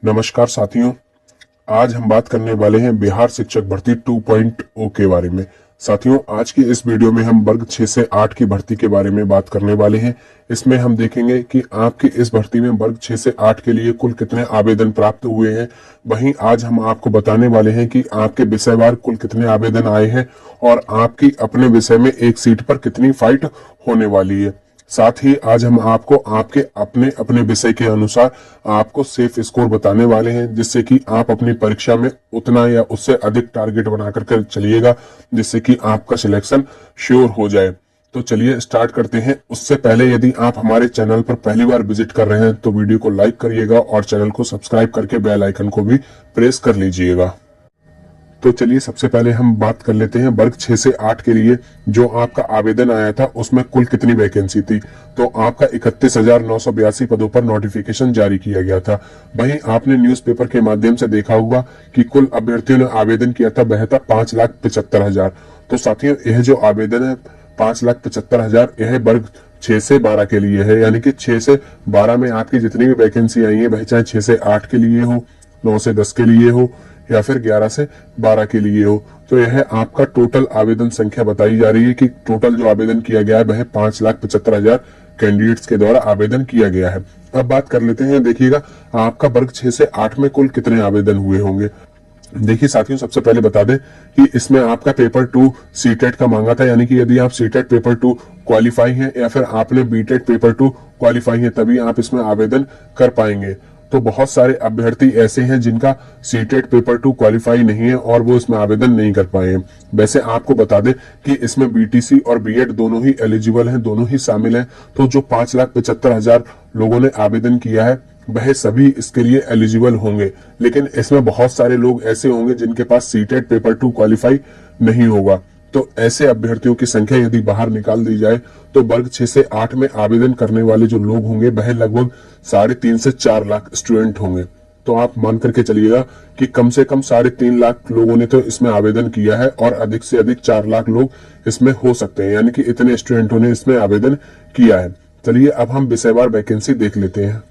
नमस्कार साथियों, आज हम बात करने वाले हैं बिहार शिक्षक भर्ती 2.0 के बारे में। साथियों, आज की इस वीडियो में हम वर्ग 6 से 8 की भर्ती के बारे में बात करने वाले हैं। इसमें हम देखेंगे कि आपकी इस भर्ती में वर्ग 6 से 8 के लिए कुल कितने आवेदन प्राप्त हुए हैं। वहीं आज हम आपको बताने वाले हैं कि आपके विषयवार कुल कितने आवेदन आए हैं और आपकी अपने विषय में एक सीट पर कितनी फाइट होने वाली है। साथ ही आज हम आपको आपके अपने अपने विषय के अनुसार आपको सेफ स्कोर बताने वाले हैं, जिससे कि आप अपनी परीक्षा में उतना या उससे अधिक टारगेट बना कर चलिएगा, जिससे कि आपका सिलेक्शन श्योर हो जाए। तो चलिए स्टार्ट करते हैं। उससे पहले यदि आप हमारे चैनल पर पहली बार विजिट कर रहे हैं तो वीडियो को लाइक करिएगा और चैनल को सब्सक्राइब करके बेल आइकन को भी प्रेस कर लीजिएगा। तो चलिए सबसे पहले हम बात कर लेते हैं वर्ग 6 से 8 के लिए जो आपका आवेदन आया था उसमें कुल कितनी वैकेंसी थी। तो आपका 31,982 पदों पर नोटिफिकेशन जारी किया गया था। वहीं आपने न्यूज़पेपर के माध्यम से देखा होगा कि कुल अभ्यर्थियों ने आवेदन किया था वह था 5,75,000। तो साथियों, यह जो आवेदन है 5,75,000 यह वर्ग 6 से 12 के लिए है, यानी कि 6 से 12 में आपकी जितनी भी वैकेंसी आई है वह चाहे 6 से 8 के लिए हो, 9 से 10 के लिए हो या फिर 11 से 12 के लिए हो। तो यह आपका टोटल आवेदन संख्या बताई जा रही है कि टोटल जो आवेदन किया गया है वह 5,75,000 कैंडिडेट्स के द्वारा आवेदन किया गया है। अब बात कर लेते हैं, देखिएगा आपका वर्ग 6 से 8 में कुल कितने आवेदन हुए होंगे। देखिए साथियों, सबसे पहले बता दें कि इसमें आपका पेपर 2 सीटेट का मांगा था, यानी कि यदि आप सीटेट पेपर 2 क्वालिफाई हैं या फिर आपने बीटेट पेपर 2 क्वालिफाई हैं तभी आप इसमें आवेदन कर पाएंगे। तो बहुत सारे अभ्यर्थी ऐसे हैं जिनका सीटेट पेपर 2 क्वालिफाई नहीं है और वो इसमें आवेदन नहीं कर पाए हैं। वैसे आपको बता दें कि इसमें बीटीसी और बीएड दोनों ही एलिजिबल हैं, दोनों ही शामिल हैं। तो जो 5,75,000 लोगों ने आवेदन किया है वह सभी इसके लिए एलिजिबल होंगे, लेकिन इसमें बहुत सारे लोग ऐसे होंगे जिनके पास सीटेट पेपर 2 क्वालिफाई नहीं होगा। तो ऐसे अभ्यर्थियों की संख्या यदि बाहर निकाल दी जाए तो वर्ग 6 से 8 में आवेदन करने वाले जो लोग होंगे वह लगभग 3.5 से 4 लाख स्टूडेंट होंगे। तो आप मान करके चलिएगा कि कम से कम 3.5 लाख लोगों ने तो इसमें आवेदन किया है और अधिक से अधिक 4 लाख लोग इसमें हो सकते हैं, यानी कि इतने स्टूडेंटों ने इसमें आवेदन किया है। चलिए अब हम विषयवार वैकेंसी देख लेते हैं।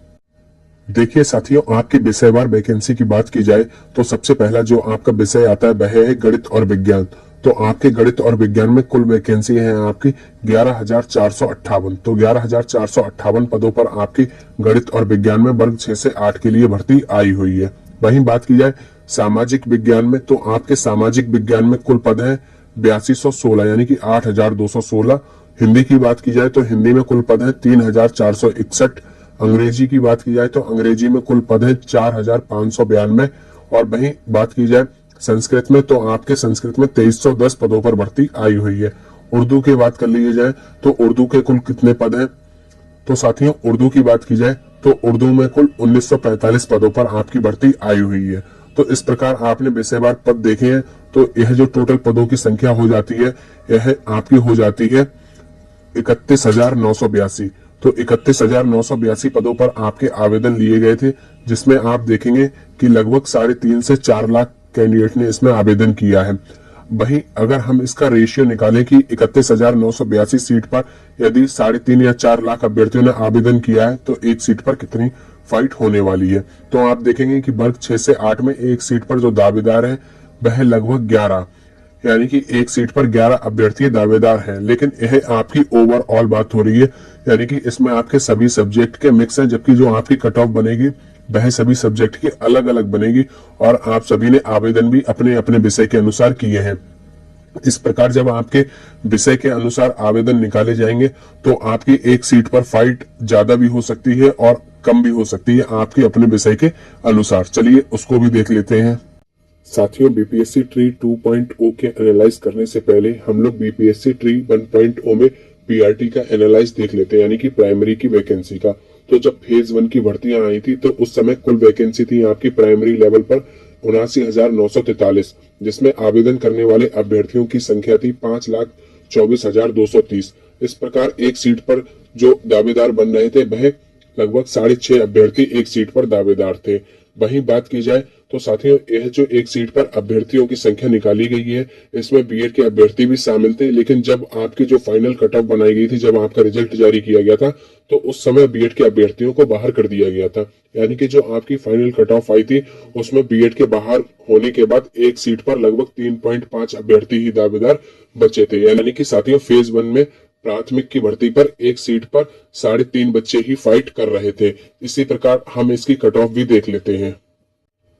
देखिए साथियों, आपकी विषयवार वैकेंसी की बात की जाए तो सबसे पहला जो आपका विषय आता है वह है गणित और विज्ञान। तो आपके गणित और विज्ञान में कुल वैकेंसी है आपकी 11,458। तो 11,458 पदों पर आपकी गणित और विज्ञान में वर्ग 6 से 8 के लिए भर्ती आई हुई है। वहीं बात की जाए सामाजिक विज्ञान में तो आपके सामाजिक विज्ञान में कुल पद है 8216, यानी कि 8,216। हिंदी की बात की जाए तो हिंदी में कुल पद है 3,461। अंग्रेजी की बात की जाए तो अंग्रेजी में कुल पद है 4,592। और वहीं बात की जाए संस्कृत में तो आपके संस्कृत में 2,310 पदों पर भर्ती आई हुई है। उर्दू की बात कर ली जाए तो उर्दू के कुल कितने पद हैं। तो साथियों, उर्दू की बात की जाए तो उर्दू में कुल 1,945 पदों पर आपकी भर्ती आई हुई है। तो इस प्रकार आपने विषयवार पद देखे हैं। तो यह जो टोटल पदों की संख्या हो जाती है यह आपकी हो जाती है 31,982। तो 31,982 पदों पर आपके आवेदन लिए गए थे, जिसमें आप देखेंगे कि लगभग 3.5 से 4 लाख कैंडिडेट ने इसमें आवेदन किया है। वहीं अगर हम इसका रेशियो निकालें कि 31,982 सीट पर यदि 3.5 या 4 लाख अभ्यर्थियों ने आवेदन किया है तो एक सीट पर कितनी फाइट होने वाली है। तो आप देखेंगे कि वर्ग 6 से 8 में एक सीट पर जो दावेदार है वह लगभग 11, यानी कि एक सीट पर 11 अभ्यर्थी दावेदार हैं। लेकिन यह आपकी ओवरऑल बात हो रही है, यानी कि इसमें आपके सभी सब्जेक्ट के मिक्स हैं, जबकि जो आपकी कट ऑफ बनेगी वह सभी सब्जेक्ट की अलग अलग बनेगी और आप सभी ने आवेदन भी अपने अपने विषय के अनुसार किए हैं। इस प्रकार जब आपके विषय के अनुसार आवेदन निकाले जाएंगे तो आपकी एक सीट पर फाइट ज्यादा भी हो सकती है और कम भी हो सकती है, आपके अपने विषय के अनुसार। चलिए उसको भी देख लेते हैं। साथियों, बीपीएससी ट्री 2.0 के एनालाइज करने से पहले हम लोग बीपीएससी ट्री 1.0 में पीआरटी का एनालाइज देख लेते हैं, यानी कि प्राइमरी की वैकेंसी का। तो जब फेज 1 की भर्तियां आई थी तो उस समय कुल वैकेंसी थी आपकी प्राइमरी लेवल पर 79,943, जिसमें आवेदन करने वाले अभ्यर्थियों की संख्या थी 5,24,230। इस प्रकार एक सीट पर जो दावेदार बन रहे थे वह लगभग 6.5 अभ्यर्थी एक सीट पर दावेदार थे। वहीं बात की जाए तो साथियों, यह जो एक सीट पर अभ्यर्थियों की संख्या निकाली गई है, इसमें बीएड के अभ्यर्थी भी शामिल थे, लेकिन जब आपकी जो फाइनल कट ऑफ बनाई गई थी, जब आपका रिजल्ट जारी किया गया था, तो उस समय बीएड के अभ्यर्थियों को बाहर कर दिया गया था। यानी कि जो आपकी फाइनल कट ऑफ आई थी, उसमें बीएड के बाहर होने के बाद एक सीट पर लगभग 3.5 अभ्यर्थी ही दावेदार बचे थे। यानी कि साथियों, फेज 1 में प्राथमिक की भर्ती पर एक सीट पर 3.5 बच्चे ही फाइट कर रहे थे। इसी प्रकार हम इसकी कट ऑफ भी देख लेते हैं।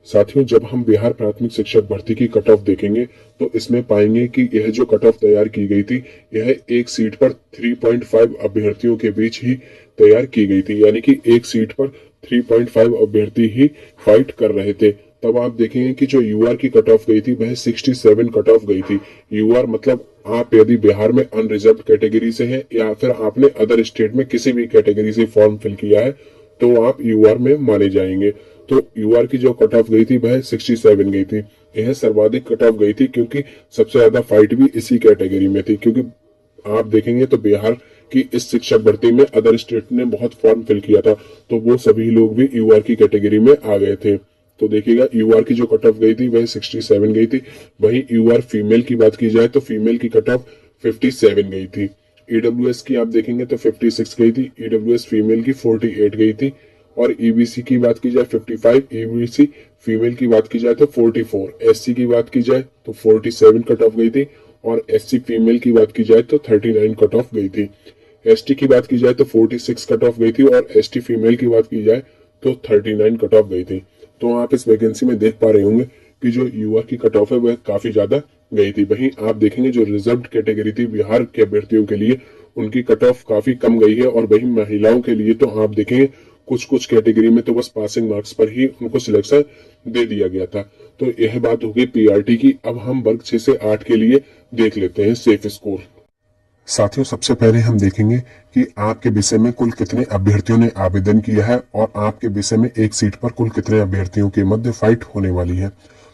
साथियों, जब हम बिहार प्राथमिक शिक्षक भर्ती की कट ऑफ देखेंगे तो इसमें पाएंगे कि यह जो कट ऑफ तैयार की गई थी, यह एक सीट पर 3.5 अभ्यर्थियों के बीच ही तैयार की गई थी। यानी कि एक सीट पर 3.5 अभ्यर्थी ही फाइट कर रहे थे। तब आप देखेंगे कि जो यूआर की कट ऑफ गई थी, वह 67 कट ऑफ गई थी। यूआर मतलब आप यदि बिहार में अनरिजर्व कैटेगरी से हैं या फिर आपने अदर स्टेट में किसी भी कैटेगरी से फॉर्म फिल किया है, तो आप यूआर में माने जाएंगे। तो यूआर की जो कट ऑफ गई थी, वह 67 गई थी। यह सर्वाधिक कट ऑफ गई थी क्योंकि सबसे ज्यादा फाइट भी इसी कैटेगरी में थी। क्योंकि आप देखेंगे तो बिहार की इस शिक्षक भर्ती में अदर स्टेट ने बहुत फॉर्म फिल किया था, तो वो सभी लोग भी यूआर की कैटेगरी में आ गए थे। तो देखिएगा, यूआर की जो कट ऑफ गई थी वह 67 गई थी। वहीं यूआर फीमेल की बात की जाए तो फीमेल की कट ऑफ 57 गई थी। ईडब्ल्यूएस की आप देखेंगे तो 56 गई थी। ईडब्ल्यूएस फीमेल की 48 गई थी। और ईबीसी की बात की जाए 55, ईबीसी फीमेल की बात की जाए तो 44, एससी की बात की जाए तो 47 कट ऑफ गई थी। और एससी फीमेल की बात की जाए तो 39 कट ऑफ गई थी। एसटी की बात की जाए तो 46 कट ऑफ गई थी। और एसटी फीमेल की बात की जाए तो 39 कट ऑफ गई थी। तो आप इस वैकेंसी में देख पा रहे होंगे कि जो यूआर की कट ऑफ है वह काफी ज्यादा गई थी। वहीं आप देखेंगे जो रिजर्व्ड कैटेगरी थी बिहार के अभ्यर्थियों के लिए, उनकी कट ऑफ काफी कम गई है। और वहीं महिलाओं के लिए तो आप देखेंगे कुछ कुछ कैटेगरी में तो बस पासिंग मार्क्स पर ही उनको सिलेक्शन दे दिया गया था। तो यह बात होगी पीआरटी की। अब हम वर्ग 6 से 8 के लिए देख लेते हैं सेफ स्कोर। साथियों, सबसे पहले हम देखेंगे कि आपके विषय में कुल कितने अभ्यर्थियों ने आवेदन किया है और आपके विषय में एक सीट पर कुल कितने अभ्यर्थियों के मध्य फाइट होने वाली है।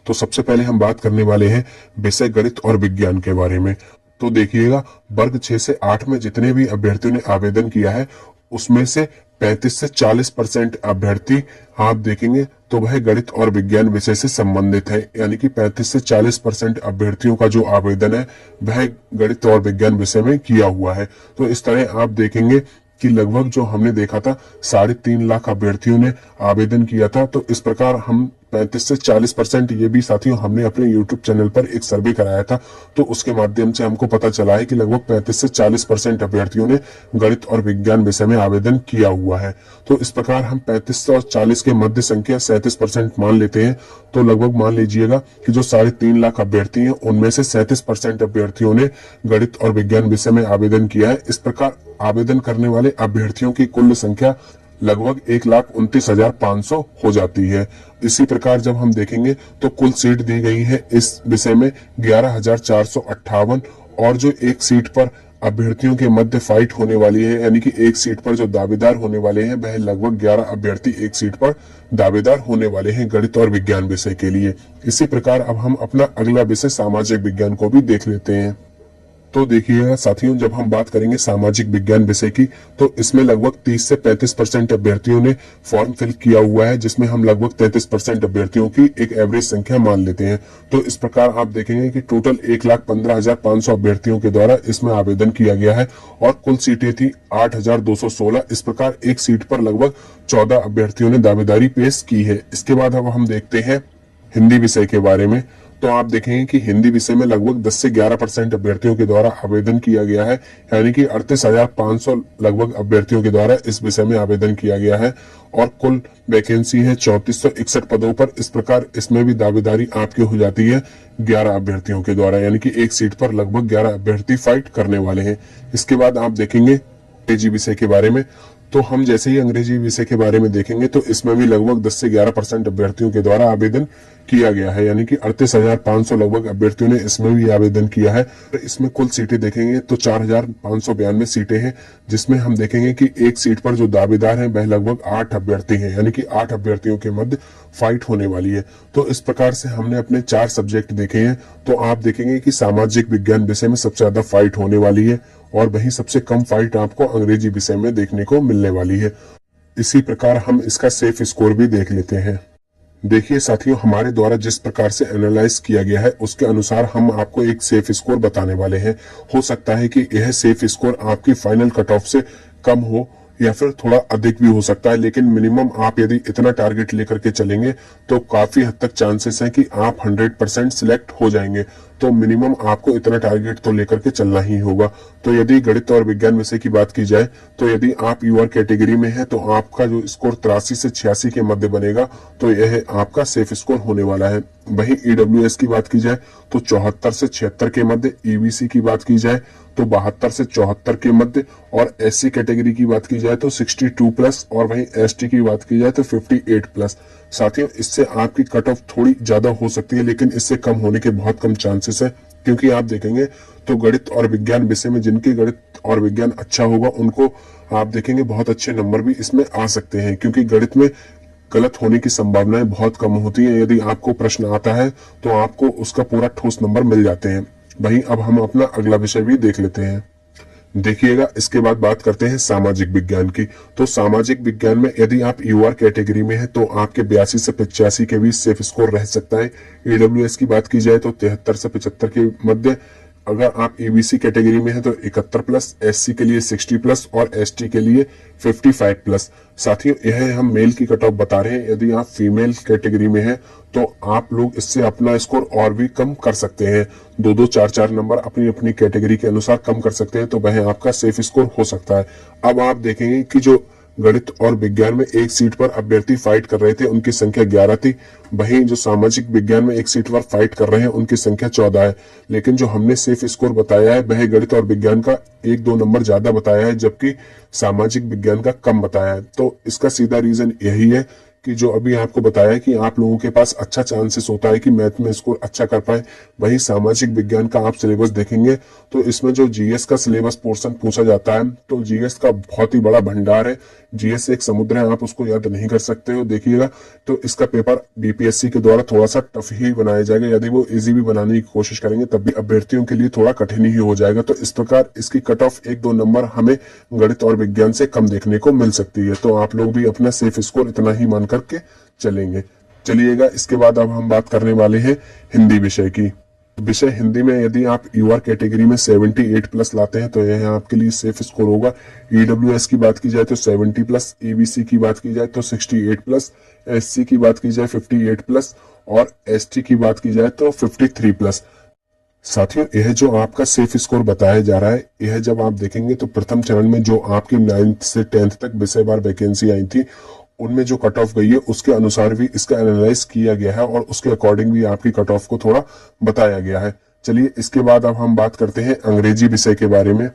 तो सबसे पहले हम बात करने वाले हैं विषय गणित और विज्ञान के बारे में। तो देखिएगा, वर्ग 6 से 8 में जितने भी अभ्यर्थियों ने आवेदन किया है, उसमें से 35 से 40% अभ्यर्थी आप देखेंगे तो वह गणित और विज्ञान विषय से संबंधित है। यानी कि 35 से 40% अभ्यर्थियों का जो आवेदन है वह गणित और विज्ञान विषय में किया हुआ है। तो इस तरह आप देखेंगे कि लगभग जो हमने देखा था 3.5 लाख अभ्यर्थियों ने आवेदन किया था। तो इस प्रकार हम 35 से 40%, ये भी साथियों हमने अपने YouTube चैनल पर एक सर्वे कराया था, तो उसके माध्यम से हमको पता चला है कि लगभग 35 से 40% अभ्यर्थियों ने गणित और विज्ञान विषय में आवेदन किया हुआ है। तो इस प्रकार हम 35 और 40 के मध्य संख्या 37% मान लेते हैं। तो लगभग मान लीजिएगा कि जो 3.5 लाख अभ्यर्थी हैं, उनमें से 37% अभ्यर्थियों ने गणित और विज्ञान विषय में आवेदन किया है। इस प्रकार आवेदन करने वाले अभ्यर्थियों की कुल संख्या लगभग 1,29,500 हो जाती है। इसी प्रकार जब हम देखेंगे तो कुल सीट दी गई है इस विषय में 11,458। और जो एक सीट पर अभ्यर्थियों के मध्य फाइट होने वाली है, यानी कि एक सीट पर जो दावेदार होने वाले हैं, वह लगभग 11 अभ्यर्थी एक सीट पर दावेदार होने वाले हैं गणित और विज्ञान विषय के लिए। इसी प्रकार अब हम अपना अगला विषय सामाजिक विज्ञान को भी देख लेते हैं। तो देखिएगा साथियों, जब हम बात करेंगे सामाजिक विज्ञान विषय की, तो इसमें लगभग 30 से 35% अभ्यर्थियों ने फॉर्म फिल किया हुआ है, जिसमें हम लगभग 33% अभ्यर्थियों की एक एवरेज संख्या मान लेते हैं। तो इस प्रकार आप देखेंगे कि टोटल 1,15,500 अभ्यर्थियों के द्वारा इसमें आवेदन किया गया है और कुल सीटें थी 8,216। इस प्रकार एक सीट पर लगभग 14 अभ्यर्थियों ने दावेदारी पेश की है। इसके बाद अब हम देखते हैं हिंदी विषय के बारे में। तो आप देखेंगे कि हिंदी विषय में लगभग 10 से 11% अभ्यर्थियों के द्वारा आवेदन किया गया है। यानी कि 38,500 लगभग अभ्यर्थियों के द्वारा इस विषय में आवेदन किया गया है और कुल वैकेंसी है 3461 पदों पर। इस प्रकार इसमें भी दावेदारी आपकी हो जाती है 11 अभ्यर्थियों के द्वारा, यानी कि एक सीट पर लगभग 11 अभ्यर्थी फाइट करने वाले हैं। इसके बाद आप देखेंगे अंग्रेजी विषय के बारे में। तो हम जैसे ही अंग्रेजी विषय के बारे में देखेंगे तो इसमें भी लगभग 10 से 11% अभ्यर्थियों के द्वारा आवेदन किया गया है। यानी कि 38,500 लगभग अभ्यर्थियों ने इसमें भी आवेदन किया है। इसमें कुल सीटें देखेंगे तो 4,592 सीटें हैं, जिसमें हम देखेंगे कि एक सीट पर जो दावेदार हैं वह लगभग 8 अभ्यर्थी हैं। यानी कि 8 अभ्यर्थियों के मध्य फाइट होने वाली है। तो इस प्रकार से हमने अपने 4 सब्जेक्ट देखे हैं। तो आप देखेंगे कि सामाजिक विज्ञान विषय में सबसे ज्यादा फाइट होने वाली है और वहीं सबसे कम फाइट आपको अंग्रेजी विषय में देखने को मिलने वाली है। इसी प्रकार हम इसका सेफ स्कोर भी देख लेते हैं। देखिए साथियों, हमारे द्वारा जिस प्रकार से एनालाइज किया गया है उसके अनुसार हम आपको एक सेफ स्कोर बताने वाले हैं। हो सकता है कि यह सेफ स्कोर आपकी फाइनल कट ऑफ से कम हो या फिर थोड़ा अधिक भी हो सकता है, लेकिन मिनिमम आप यदि इतना टारगेट लेकर के चलेंगे तो काफी हद तक चांसेस हैं कि आप 100% सिलेक्ट हो जाएंगे। तो मिनिमम आपको इतना टारगेट तो लेकर के चलना ही होगा। तो यदि गणित और विज्ञान विषय की बात की जाए तो यदि आप यूआर कैटेगरी में है तो आपका जो स्कोर 83 से 86 के मध्य बनेगा, तो यह आपका सेफ स्कोर होने वाला है। वहीं ईडब्ल्यूएस की बात की जाए तो 74 से 76 के मध्य, ईबीसी की बात की जाए तो 72 से 74 के मध्य, और एससी कैटेगरी की बात की जाए तो 62 प्लस, और वहीं एसटी की बात की जाए तो 58 प्लस। साथियों, इससे आपकी कट ऑफ थोड़ी ज्यादा हो सकती है, लेकिन इससे कम होने के बहुत कम चांसेस है, क्योंकि आप देखेंगे तो गणित और विज्ञान विषय में जिनके गणित और विज्ञान अच्छा होगा उनको आप देखेंगे बहुत अच्छे नंबर भी इसमें आ सकते हैं, क्योंकि गणित में गलत होने की संभावनाएं बहुत कम होती है। यदि आपको प्रश्न आता है तो आपको उसका पूरा ठोस नंबर मिल जाते हैं। वहीं अब हम अपना अगला विषय भी देख लेते हैं। देखिएगा, इसके बाद बात करते हैं सामाजिक विज्ञान की। तो सामाजिक विज्ञान में यदि आप यूआर कैटेगरी में है तो आपके 82 से 85 के बीच सेफ स्कोर रह सकता है। ईडब्ल्यूएस की बात की जाए तो 73 से 75 के मध्य, अगर आप ईबीसी कैटेगरी में है तो 71 प्लस, एससी के लिए 60 प्लस और एसटी के लिए 55 प्लस। साथियों, यह हम मेल की कट ऑफ बता रहे हैं। यदि आप फीमेल कैटेगरी में है तो आप लोग इससे अपना स्कोर और भी कम कर सकते हैं। 2-2, 4-4 नंबर अपनी अपनी कैटेगरी के अनुसार कम कर सकते हैं, तो वह आपका सेफ स्कोर हो सकता है। अब आप देखेंगे कि जो गणित और विज्ञान में एक सीट पर अभ्यर्थी फाइट कर रहे थे उनकी संख्या 11 थी। वहीं जो सामाजिक विज्ञान में एक सीट पर फाइट कर रहे हैं उनकी संख्या 14 है। लेकिन जो हमने सेफ स्कोर बताया है वह गणित और विज्ञान का 1-2 नंबर ज्यादा बताया है, जबकि सामाजिक विज्ञान का कम बताया है। तो इसका सीधा रीजन यही है कि जो अभी आपको बताया है कि आप लोगों के पास अच्छा चांसेस होता है कि मैथ में स्कोर अच्छा कर पाए। वहीं सामाजिक विज्ञान का आप सिलेबस देखेंगे तो इसमें जो जीएस का सिलेबस पोर्शन पूछा जाता है तो जीएस का बहुत ही बड़ा भंडार है। जीएस एक समुद्र है, आप उसको याद नहीं कर सकते हो। देखिएगा तो इसका पेपर बीपीएससी के द्वारा थोड़ा सा टफ ही बनाया जाएगा। यदि वो इजी भी बनाने की कोशिश करेंगे तब भी अभ्यर्थियों के लिए थोड़ा कठिन ही हो जाएगा। तो इस प्रकार इसकी कट ऑफ 1-2 नंबर हमें गणित और विज्ञान से कम देखने को मिल सकती है। तो आप लोग भी अपना सेफ स्कोर इतना ही मान करके चलेंगे। चलिएगा, इसके बाद अब हम बात करने वाले हैं हिंदी विषय की। विषय हिंदी में यदि आप यूआर कैटेगरी में 78 प्लस लाते हैं तो यह आपके लिए सेफ स्कोर होगा। ईडब्ल्यूएस की बात की जाए तो 70 प्लस, ईबीसी की बात की जाए तो 68 प्लस, एससी की बात की जाए 58 प्लस और एसटी की बात की जाए तो 53 प्लस। साथियों, यह जो आपका सेफ स्कोर बताया जा रहा है, यह जब आप देखेंगे तो प्रथम चरण में जो आपकी 9th से 10th तक विषयवार वैकेंसी आई थी उनमें जो कट ऑफ गई है उसके अनुसार भी इसका एनालाइज किया गया है और उसके अकॉर्डिंग भी आपकी कट ऑफ को थोड़ा बताया गया है। चलिए, इसके बाद अब हम बात करते हैं अंग्रेजी विषय के बारे में।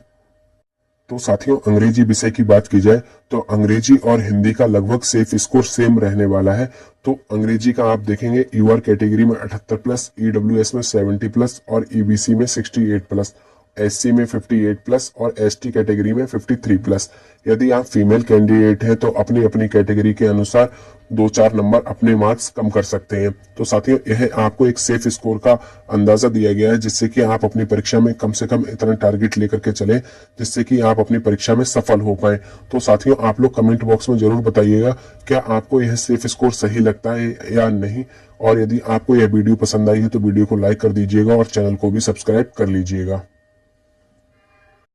तो साथियों, अंग्रेजी विषय की बात की जाए तो अंग्रेजी और हिंदी का लगभग सेफ स्कोर सेम रहने वाला है। तो अंग्रेजी का आप देखेंगे यूआर कैटेगरी में 78 प्लस, ईडब्ल्यूएस में 70 प्लस और ईबीसी में 68 प्लस, एससी में 58 प्लस और एसटी कैटेगरी में 53 प्लस। यदि आप फीमेल कैंडिडेट हैं तो अपनी अपनी कैटेगरी के अनुसार 2-4 नंबर अपने मार्क्स कम कर सकते हैं। तो साथियों, यह आपको एक सेफ स्कोर का अंदाजा दिया गया है जिससे कि आप अपनी परीक्षा में कम से कम इतना टारगेट लेकर के चलें जिससे कि आप अपनी परीक्षा में सफल हो पाए। तो साथियों, आप लोग कमेंट बॉक्स में जरूर बताइएगा क्या आपको यह सेफ स्कोर सही लगता है या नहीं, और यदि आपको यह वीडियो पसंद आई है तो वीडियो को लाइक कर दीजिएगा और चैनल को भी सब्सक्राइब कर लीजिएगा।